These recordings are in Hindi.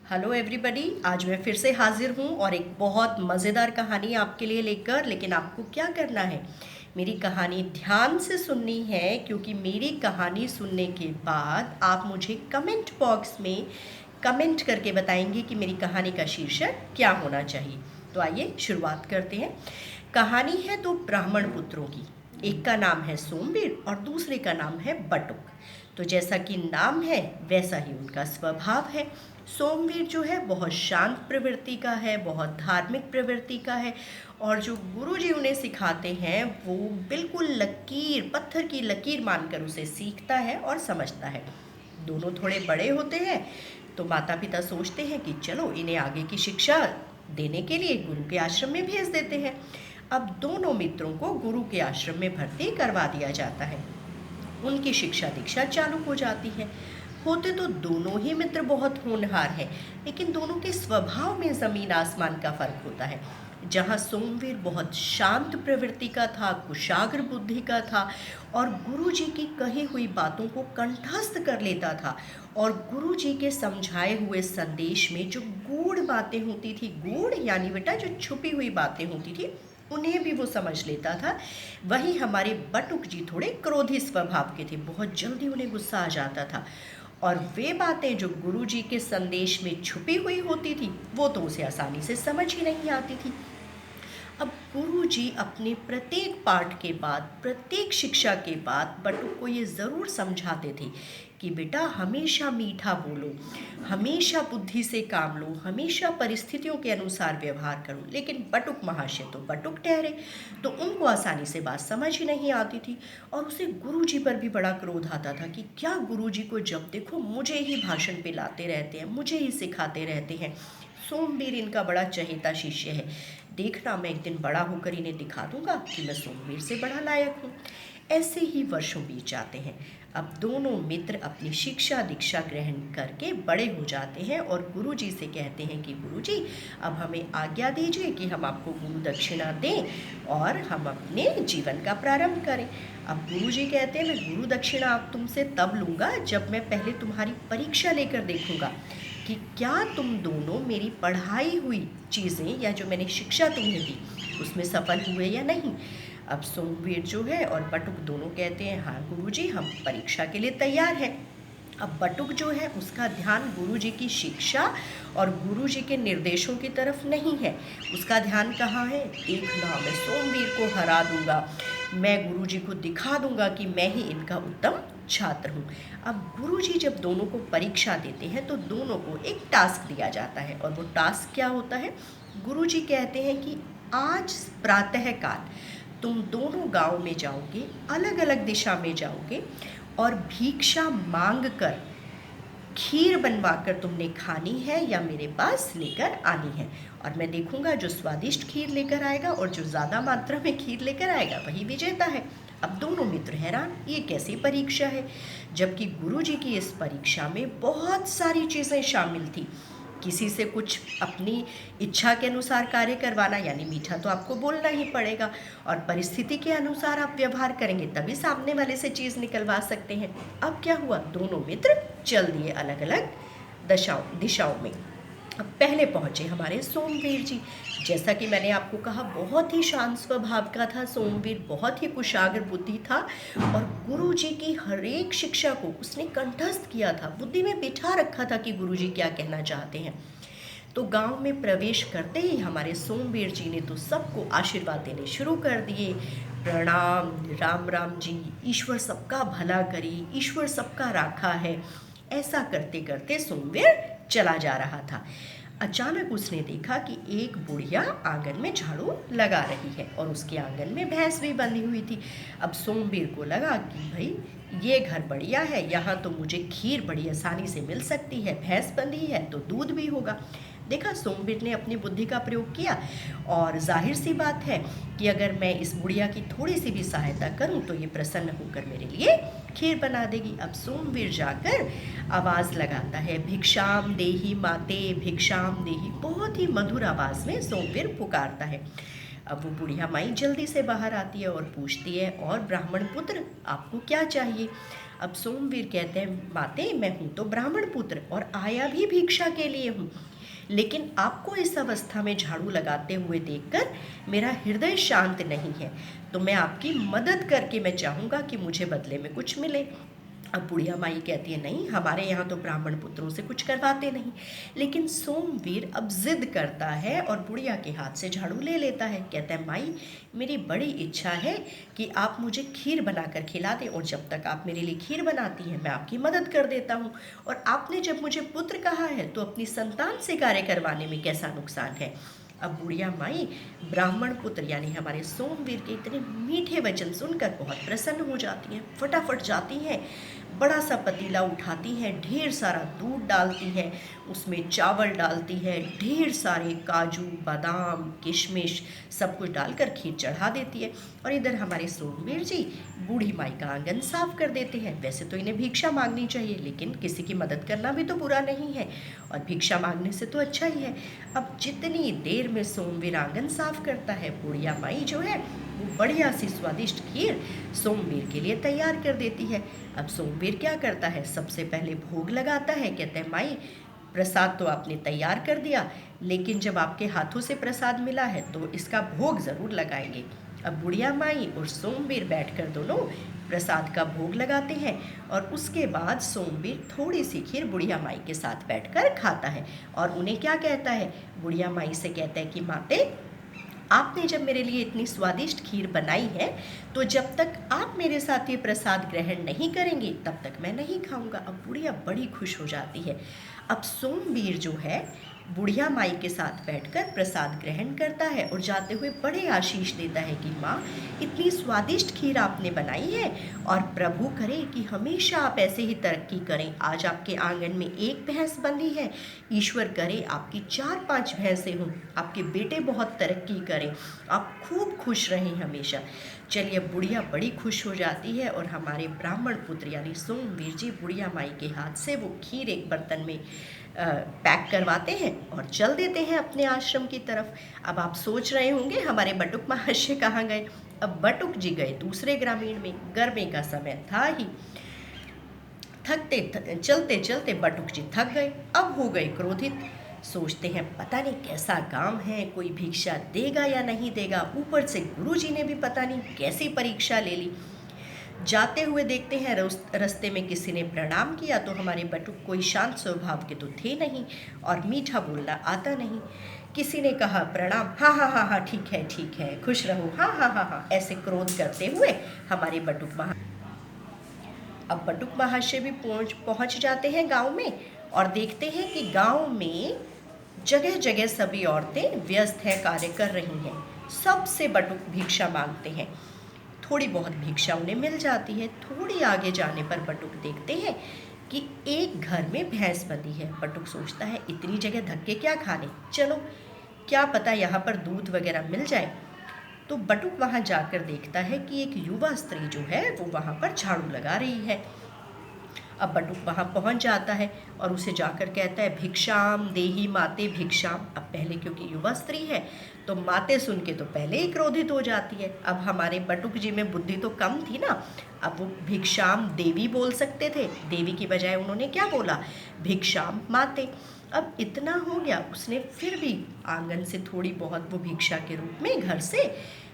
हेलो एवरीबॉडी, आज मैं फिर से हाजिर हूँ और एक बहुत मज़ेदार कहानी आपके लिए लेकर। लेकिन आपको क्या करना है, मेरी कहानी ध्यान से सुननी है, क्योंकि मेरी कहानी सुनने के बाद आप मुझे कमेंट बॉक्स में कमेंट करके बताएंगे कि मेरी कहानी का शीर्षक क्या होना चाहिए। तो आइए शुरुआत करते हैं। कहानी है दो ब्राह्मण पुत्रों की। एक का नाम है सोमवीर और दूसरे का नाम है बटुक। तो जैसा कि नाम है वैसा ही उनका स्वभाव है। सोमवीर जो है बहुत शांत प्रवृत्ति का है, बहुत धार्मिक प्रवृत्ति का है, और जो गुरुजी उन्हें सिखाते हैं वो बिल्कुल लकीर, पत्थर की लकीर मानकर उसे सीखता है और समझता है। दोनों थोड़े बड़े होते हैं तो माता पिता सोचते हैं कि चलो इन्हें आगे की शिक्षा देने के लिए गुरु के आश्रम में भेज देते हैं। अब दोनों मित्रों को गुरु के आश्रम में भर्ती करवा दिया जाता है। उनकी शिक्षा दीक्षा चालू हो जाती है। होते तो दोनों ही मित्र बहुत होनहार हैं, लेकिन दोनों के स्वभाव में ज़मीन आसमान का फर्क होता है। जहाँ सोमवीर बहुत शांत प्रवृत्ति का था, कुशाग्र बुद्धि का था और गुरुजी की कही हुई बातों को कंठस्थ कर लेता था, और गुरुजी के समझाए हुए संदेश में जो गूढ़ बातें होती थी, गूढ़ यानी बेटा जो छुपी हुई बातें होती थी, उन्हें भी वो समझ लेता था। वहीं हमारे बटुक जी थोड़े क्रोधी स्वभाव के थे, बहुत जल्दी उन्हें गुस्सा आ जाता था, और वे बातें जो गुरुजी के संदेश में छुपी हुई होती थी वो तो उसे आसानी से समझ ही नहीं आती थी। अब गुरुजी अपने प्रत्येक पाठ के बाद, प्रत्येक शिक्षा के बाद बटुक को ये ज़रूर समझाते थे कि बेटा हमेशा मीठा बोलो, हमेशा बुद्धि से काम लो, हमेशा परिस्थितियों के अनुसार व्यवहार करो। लेकिन बटुक महाशय तो बटुक ठहरे, तो उनको आसानी से बात समझ ही नहीं आती थी, और उसे गुरुजी पर भी बड़ा क्रोध आता था कि क्या गुरुजी को जब देखो मुझे ही भाषण पे लाते रहते हैं, मुझे ही सिखाते रहते हैं। सोमवीर इनका बड़ा चहेता शिष्य है, देखना मैं एक दिन बड़ा होकर इन्हें दिखा दूंगा कि मैं सोमवीर से बड़ा लायक हूँ। ऐसे ही वर्षों बीत जाते हैं। अब दोनों मित्र अपनी शिक्षा दीक्षा ग्रहण करके बड़े हो जाते हैं और गुरुजी से कहते हैं कि गुरुजी अब हमें आज्ञा दीजिए कि हम आपको गुरु दक्षिणा दें और हम अपने जीवन का प्रारंभ करें। अब गुरुजी कहते हैं मैं गुरु दक्षिणा आप तुमसे तब लूँगा जब मैं पहले तुम्हारी परीक्षा लेकर देखूँगा कि क्या तुम दोनों मेरी पढ़ाई हुई चीज़ें या जो मैंने शिक्षा तुम्हें दी उसमें सफल हुए या नहीं। अब सोमवीर जो है और बटुक दोनों कहते हैं हाँ गुरुजी हम परीक्षा के लिए तैयार हैं। अब बटुक जो है उसका ध्यान गुरुजी की शिक्षा और गुरुजी के निर्देशों की तरफ नहीं है। उसका ध्यान कहाँ है, देखना मैं सोमवीर को हरा दूंगा, मैं गुरुजी को दिखा दूंगा कि मैं ही इनका उत्तम छात्र हूँ। अब गुरुजी जब दोनों को परीक्षा देते हैं तो दोनों को एक टास्क दिया जाता है, और वो टास्क क्या होता है, गुरुजी कहते हैं कि आज प्रातःकाल तुम दोनों गांव में जाओगे, अलग अलग दिशा में जाओगे और भिक्षा मांग कर खीर बनवाकर तुमने खानी है या मेरे पास लेकर आनी है, और मैं देखूंगा जो स्वादिष्ट खीर लेकर आएगा और जो ज़्यादा मात्रा में खीर लेकर आएगा वही विजेता है। अब दोनों मित्र हैरान, ये कैसी परीक्षा है, जबकि गुरुजी की इस परीक्षा में बहुत सारी चीज़ें शामिल थी। किसी से कुछ अपनी इच्छा के अनुसार कार्य करवाना, यानी मीठा तो आपको बोलना ही पड़ेगा, और परिस्थिति के अनुसार आप व्यवहार करेंगे तभी सामने वाले से चीज़ निकलवा सकते हैं। अब क्या हुआ, दोनों मित्र चल दिए अलग अलग दिशाओं में। अब पहले पहुँचे हमारे सोमवीर जी। जैसा कि मैंने आपको कहा बहुत ही शांत स्वभाव का था सोमवीर, बहुत ही कुशाग्र बुद्धि था, और गुरुजी की हर एक शिक्षा को उसने कंठस्थ किया था, बुद्धि में बिठा रखा था कि गुरुजी क्या कहना चाहते हैं। तो गांव में प्रवेश करते ही हमारे सोमवीर जी ने तो सबको आशीर्वाद देने शुरू कर दिए, प्रणाम, राम राम जी, ईश्वर सबका भला करे, ईश्वर सबका राखा है। ऐसा करते करते सोमवीर चला जा रहा था। अचानक उसने देखा कि एक बुढ़िया आंगन में झाड़ू लगा रही है और उसके आंगन में भैंस भी बंधी हुई थी। अब सोमवीर को लगा कि भाई ये घर बढ़िया है, यहाँ तो मुझे खीर बड़ी आसानी से मिल सकती है, भैंस बंधी है तो दूध भी होगा। देखा, सोमवीर ने अपनी बुद्धि का प्रयोग किया, और जाहिर सी बात है कि अगर मैं इस बुढ़िया की थोड़ी सी भी सहायता करूं तो ये प्रसन्न होकर मेरे लिए खीर बना देगी। अब सोमवीर जाकर आवाज़ लगाता है, भिक्षाम देही माते, भिक्षाम देही। बहुत ही मधुर आवाज़ में सोमवीर पुकारता है। अब वो बुढ़िया माई जल्दी से बाहर आती है और पूछती है, और ब्राह्मण पुत्र आपको क्या चाहिए। अब सोमवीर कहते हैं, माते मैं हूँ तो ब्राह्मण पुत्र और आया भी भिक्षा के लिए हूँ, लेकिन आपको इस अवस्था में झाड़ू लगाते हुए देखकर मेरा हृदय शांत नहीं है, तो मैं आपकी मदद करके मैं चाहूँगा कि मुझे बदले में कुछ मिले। अब बुढ़िया माई कहती है, नहीं, हमारे यहाँ तो ब्राह्मण पुत्रों से कुछ करवाते नहीं। लेकिन सोमवीर अब जिद करता है और बुढ़िया के हाथ से झाड़ू ले लेता है। कहता है, माई मेरी बड़ी इच्छा है कि आप मुझे खीर बनाकर खिला दें, और जब तक आप मेरे लिए खीर बनाती हैं मैं आपकी मदद कर देता हूँ। और आपने जब मुझे पुत्र कहा है तो अपनी संतान से कार्य करवाने में कैसा नुकसान है। अब बुढ़िया माई ब्राह्मण पुत्र यानी हमारे सोमवीर के इतने मीठे वचन सुनकर बहुत प्रसन्न हो जाती हैं। फटाफट जाती हैं, बड़ा सा पतीला उठाती हैं, ढेर सारा दूध डालती हैं, उसमें चावल डालती है, ढेर सारे काजू बादाम किशमिश सब कुछ डालकर खीर चढ़ा देती है। और इधर हमारे सोमवीर जी बूढ़ी माई का आंगन साफ कर देते हैं। वैसे तो इन्हें भिक्षा मांगनी चाहिए, लेकिन किसी की मदद करना भी तो बुरा नहीं है, और भिक्षा मांगने से तो अच्छा ही है। अब जितनी देर में सोमवीर आंगन साफ करता है, बुढ़िया माई जो है वो बढ़िया सी स्वादिष्ट खीर सोमवीर के लिए तैयार कर देती है। अब सोमवीर क्या करता है, सबसे पहले भोग लगाता है। कहते हैं, माई प्रसाद तो आपने तैयार कर दिया, लेकिन जब आपके हाथों से प्रसाद मिला है तो इसका भोग ज़रूर लगाएंगे। अब बुढ़िया माई और सोमवीर बैठकर दोनों प्रसाद का भोग लगाते हैं, और उसके बाद सोमवीर थोड़ी सी खीर बुढ़िया माई के साथ बैठकर खाता है। और उन्हें क्या कहता है, बुढ़िया माई से कहता है कि माते, आपने जब मेरे लिए इतनी स्वादिष्ट खीर बनाई है तो जब तक आप मेरे साथ ये प्रसाद ग्रहण नहीं करेंगे तब तक मैं नहीं खाऊंगा। अब बुढ़िया बड़ी खुश हो जाती है। अब सोमवीर जो है बुढ़िया माई के साथ बैठकर प्रसाद ग्रहण करता है और जाते हुए बड़े आशीष देता है कि माँ, इतनी स्वादिष्ट खीर आपने बनाई है, और प्रभु करे कि हमेशा आप ऐसे ही तरक्की करें। आज आपके आंगन में एक भैंस बंधी है, ईश्वर करे आपकी 4-5 भैंसें हों, आपके बेटे बहुत तरक्की करें, आप खूब खुश रहें हमेशा। चलिए, बुढ़िया बड़ी खुश हो जाती है और हमारे ब्राह्मण पुत्र यानी सोमवीर जी बुढ़िया माई के हाथ से वो खीर एक बर्तन में पैक करवाते हैं और चल देते हैं अपने आश्रम की तरफ। अब आप सोच रहे होंगे हमारे बटुक महाशय कहाँ गए। अब बटुक जी गए दूसरे ग्रामीण में, गर्मी का समय था ही। चलते चलते बटुक जी थक गए, अब हो गए क्रोधित। सोचते हैं, पता नहीं कैसा गांव है, कोई भिक्षा देगा या नहीं देगा, ऊपर से गुरुजी ने भी पता नहीं कैसी परीक्षा ले ली। जाते हुए देखते हैं रास्ते में किसी ने प्रणाम किया, तो हमारे बटुक कोई शांत स्वभाव के तो थे नहीं और मीठा बोलना आता नहीं। किसी ने कहा प्रणाम, हाँ हाँ हाँ हाँ ठीक है, खुश रहो, हाँ हाँ हाँ हाँ, ऐसे क्रोध करते हुए हमारे अब बटुक महाशय भी पहुंच जाते हैं गांव में, और देखते हैं कि गांव में जगह जगह सभी औरतें व्यस्त हैं, कार्य कर रही हैं। सबसे बटुक भिक्षा मांगते हैं, थोड़ी बहुत भिक्षा उन्हें मिल जाती है। थोड़ी आगे जाने पर बटुक देखते हैं कि एक घर में भैंस बंधी है। बटुक सोचता है, इतनी जगह धक्के क्या खाने, चलो क्या पता यहाँ पर दूध वगैरह मिल जाए। तो बटुक वहाँ जाकर देखता है कि एक युवा स्त्री जो है वो वहाँ पर झाड़ू लगा रही है। अब बटुक वहाँ पहुँच जाता है और उसे जाकर कहता है, भिक्षाम देही माते भिक्षाम। अब पहले क्योंकि युवा स्त्री है तो माते सुन के तो पहले ही क्रोधित हो जाती है। अब हमारे बटुक जी में बुद्धि तो कम थी ना, अब वो भिक्षाम देवी बोल सकते थे, देवी की बजाय उन्होंने क्या बोला, भिक्षाम माते। अब इतना हो गया, उसने फिर भी आंगन से थोड़ी बहुत वो भिक्षा के रूप में घर से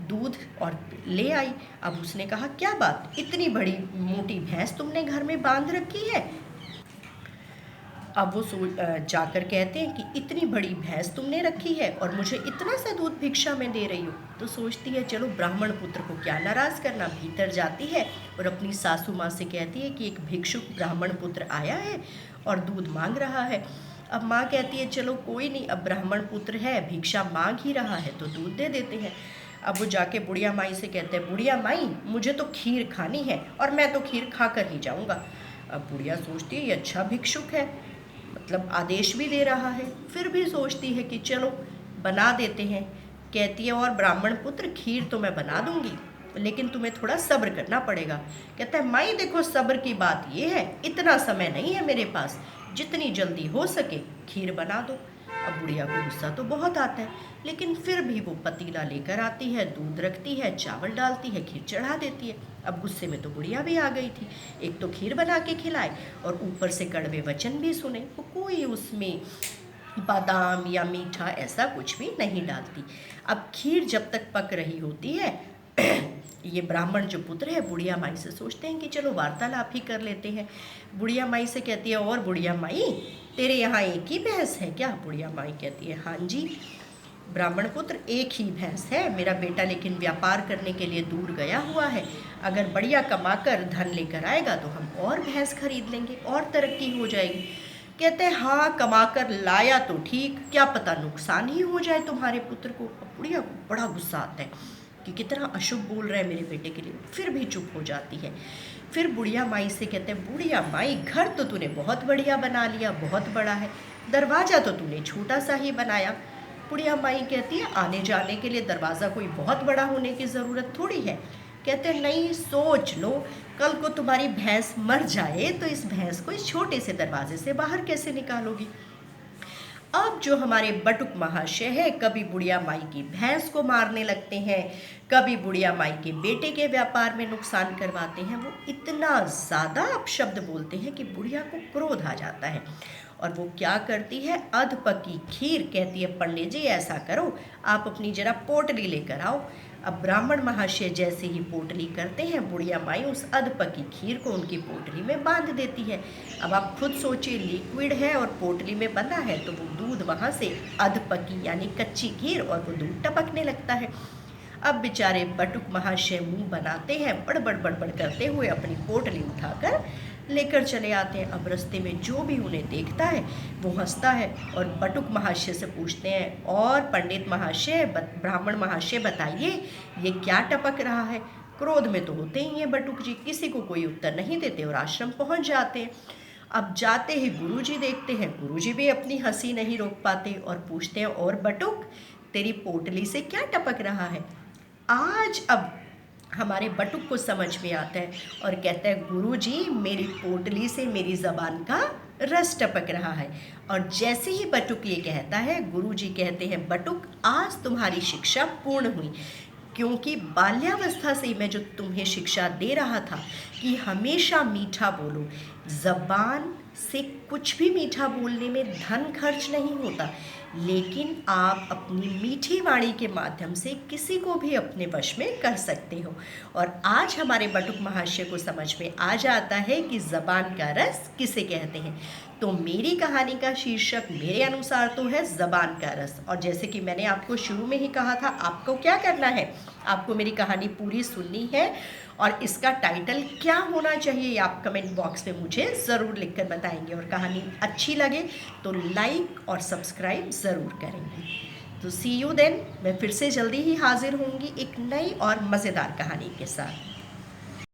दूध और ले आई। अब उसने कहा, क्या बात, इतनी बड़ी मोटी भैंस तुमने घर में बांध रखी है। अब वो जाकर कहते हैं कि इतनी बड़ी भैंस तुमने रखी है और मुझे इतना सा दूध भिक्षा में दे रही हो। तो सोचती है, चलो ब्राह्मण पुत्र को क्या नाराज़ करना। भीतर जाती है और अपनी सासू माँ से कहती है कि एक भिक्षुक ब्राह्मण पुत्र आया है और दूध मांग रहा है। अब माँ कहती है, चलो कोई नहीं, अब ब्राह्मण पुत्र है, भिक्षा मांग ही रहा है तो दूध दे देते हैं। अब वो जाके बुढ़िया माई से कहते हैं, बुढ़िया माई मुझे तो खीर खानी है और मैं तो खीर खा कर ही जाऊँगा। अब बुढ़िया सोचती है, ये अच्छा भिक्षुक है, मतलब आदेश भी दे रहा है, फिर भी सोचती है कि चलो बना देते हैं। कहती है, और ब्राह्मण पुत्र खीर तो मैं बना दूंगी, लेकिन तुम्हें थोड़ा सब्र करना पड़ेगा। कहता है, माई देखो सब्र की बात ये है, इतना समय नहीं है मेरे पास, जितनी जल्दी हो सके खीर बना दो। अब बुढ़िया को गुस्सा तो बहुत आता है, लेकिन फिर भी वो पतीला लेकर आती है, दूध रखती है, चावल डालती है, खीर चढ़ा देती है। अब गुस्से में तो बुढ़िया भी आ गई थी, एक तो खीर बना के खिलाए और ऊपर से कड़वे वचन भी सुने। वो कोई उसमें बादाम या मीठा ऐसा कुछ भी नहीं डालती। अब खीर जब तक पक रही होती है ये ब्राह्मण जो पुत्र है बुढ़िया माई से सोचते हैं कि चलो वार्तालाप ही कर लेते हैं। बुढ़िया माई से कहती है, और बुढ़िया माई तेरे यहाँ एक ही भैंस है क्या? बुढ़िया माई कहती है, हाँ जी ब्राह्मण पुत्र, एक ही भैंस है। मेरा बेटा लेकिन व्यापार करने के लिए दूर गया हुआ है, अगर बढ़िया कमाकर धन लेकर आएगा तो हम और भैंस खरीद लेंगे और तरक्की हो जाएगी। कहते हैं, हाँ कमाकर लाया तो ठीक, क्या पता नुकसान ही हो जाए तुम्हारे पुत्र को। अब बुढ़िया को बड़ा गुस्सा आता है कि कितना अशुभ बोल रहा है मेरे बेटे के लिए, फिर भी चुप हो जाती है। फिर बुढ़िया माई से कहते हैं, बुढ़िया माई घर तो तूने बहुत बढ़िया बना लिया, बहुत बड़ा है, दरवाज़ा तो तूने छोटा सा ही बनाया। बुढ़िया माई कहती है, आने जाने के लिए दरवाज़ा कोई बहुत बड़ा होने की ज़रूरत थोड़ी है। कहते हैं, नहीं सोच लो, कल को तुम्हारी भैंस मर जाए तो इस भैंस को इस छोटे से दरवाजे से बाहर कैसे निकालोगी। अब जो हमारे बटुक महाशय है, कभी बुढ़िया माई की भैंस को मारने लगते हैं, कभी बुढ़िया माई के बेटे के व्यापार में नुकसान करवाते हैं। वो इतना ज़्यादा अपशब्द बोलते हैं कि बुढ़िया को क्रोध आ जाता है और वो क्या करती है, अध पकी खीर कहती है, पंडित जी ऐसा करो, आप अपनी जरा पोटली लेकर आओ। अब ब्राह्मण महाशय जैसे ही पोटली करते हैं, बुढ़िया माई उस अध पकी खीर को उनकी पोटली में बांध देती है। अब आप खुद सोचिए, लिक्विड है और पोटली में बंधा है तो वो दूध वहाँ से अध पकी यानी कच्ची खीर और वो दूध टपकने लगता है। अब बेचारे बटुक महाशय मुंह बनाते हैं, बड़बड़ बड़बड़ करते हुए अपनी पोटली उठाकर लेकर चले आते हैं। अब रास्ते में जो भी उन्हें देखता है वो हंसता है और बटुक महाशय से पूछते हैं, और पंडित महाशय, ब्राह्मण महाशय बताइए ये क्या टपक रहा है। क्रोध में तो होते ही हैं बटुक जी, किसी को कोई उत्तर नहीं देते और आश्रम पहुंच जाते हैं। अब जाते ही गुरुजी देखते हैं, गुरुजी भी अपनी हंसी नहीं रोक पाते और पूछते हैं, और बटुक तेरी पोटली से क्या टपक रहा है। आज अब हमारे बटुक को समझ में आता है और कहता है, गुरुजी मेरी पोटली से मेरी ज़बान का रस टपक रहा है। और जैसे ही बटुक ये कहता है, गुरुजी कहते हैं, बटुक आज तुम्हारी शिक्षा पूर्ण हुई, क्योंकि बाल्यावस्था से मैं जो तुम्हें शिक्षा दे रहा था कि हमेशा मीठा बोलो, ज़बान से कुछ भी मीठा बोलने में धन खर्च नहीं होता, लेकिन आप अपनी मीठी वाणी के माध्यम से किसी को भी अपने वश में कर सकते हो। और आज हमारे बटुक महाशय को समझ में आ जाता है कि ज़बान का रस किसे कहते हैं। तो मेरी कहानी का शीर्षक मेरे अनुसार तो है ज़बान का रस। और जैसे कि मैंने आपको शुरू में ही कहा था, आपको क्या करना है, आपको मेरी कहानी पूरी सुननी है और इसका टाइटल क्या होना चाहिए आप कमेंट बॉक्स में मुझे ज़रूर लिखकर बताएंगे। और कहानी अच्छी लगे तो लाइक और सब्सक्राइब ज़रूर करेंगे। तो सी यू देन, मैं फिर से जल्दी ही हाजिर होंगी एक नई और मज़ेदार कहानी के साथ।